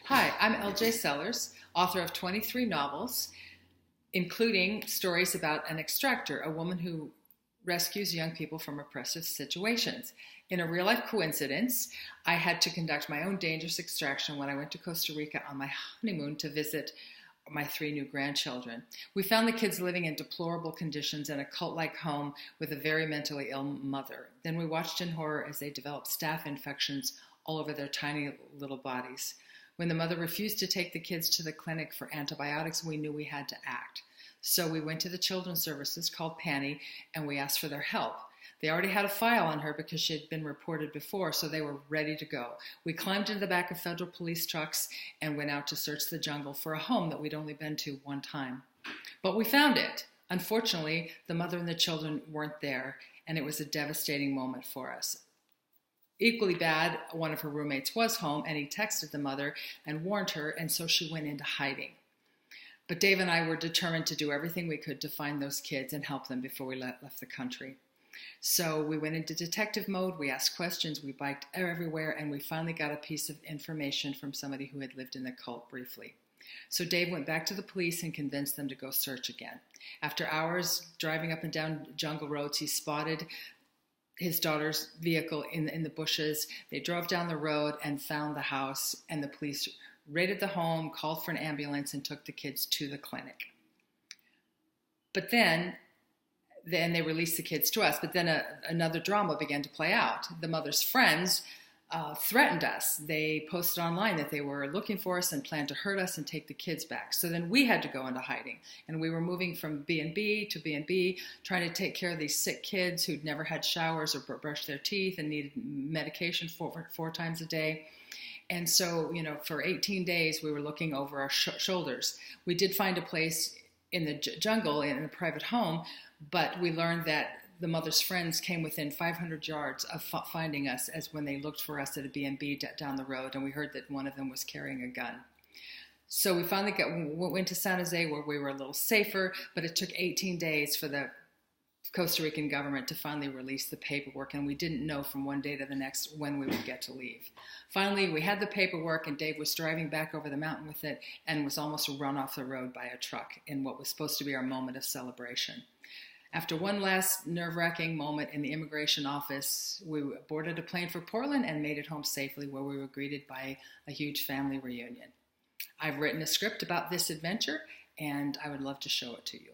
Hi, I'm LJ Sellers, author of 23 novels, including stories about an extractor, a woman who rescues young people from oppressive situations. In a real life coincidence, I had to conduct my own dangerous extraction when I went to Costa Rica on my honeymoon to visit my three new grandchildren. We found the kids living in deplorable conditions in a cult-like home with a very mentally ill mother. Then we watched in horror as they developed staph infections all over their tiny little bodies. When the mother refused to take the kids to the clinic for antibiotics, we knew we had to act. So we went to the children's services called Panny and we asked for their help. They already had a file on her because she had been reported before, so they were ready to go. We climbed into the back of federal police trucks and went out to search the jungle for a home that we'd only been to one time. But we found it. Unfortunately, the mother and the children weren't there, and it was a devastating moment for us. Equally bad, one of her roommates was home, and he texted the mother and warned her, and so she went into hiding. But Dave and I were determined to do everything we could to find those kids and help them before we left the country. So we went into detective mode, we asked questions, we biked everywhere, and we finally got a piece of information from somebody who had lived in the cult briefly. So Dave went back to the police and convinced them to go search again. After hours driving up and down jungle roads, he spotted his daughter's vehicle in the bushes. They drove down the road and found the house, and the police raided the home, called for an ambulance, and took the kids to the clinic. But then they released the kids to us, but then another drama began to play out. The mother's friends threatened us. They posted online that they were looking for us and planned to hurt us and take the kids back. So then we had to go into hiding, and we were moving from B&B to B&B, trying to take care of these sick kids who'd never had showers or brushed their teeth and needed medication four times a day. And so, for 18 days, we were looking over our shoulders. We did find a place in the jungle, in a private home, but we learned that the mother's friends came within 500 yards of finding us as when they looked for us at a B&B down the road, and we heard that one of them was carrying a gun. So we finally went to San Jose, where we were a little safer, but it took 18 days for the Costa Rican government to finally release the paperwork, and we didn't know from one day to the next when we would get to leave. Finally, we had the paperwork, and Dave was driving back over the mountain with it and was almost run off the road by a truck in what was supposed to be our moment of celebration. After one last nerve-wracking moment in the immigration office, we boarded a plane for Portland and made it home safely, where we were greeted by a huge family reunion. I've written a script about this adventure, and I would love to show it to you.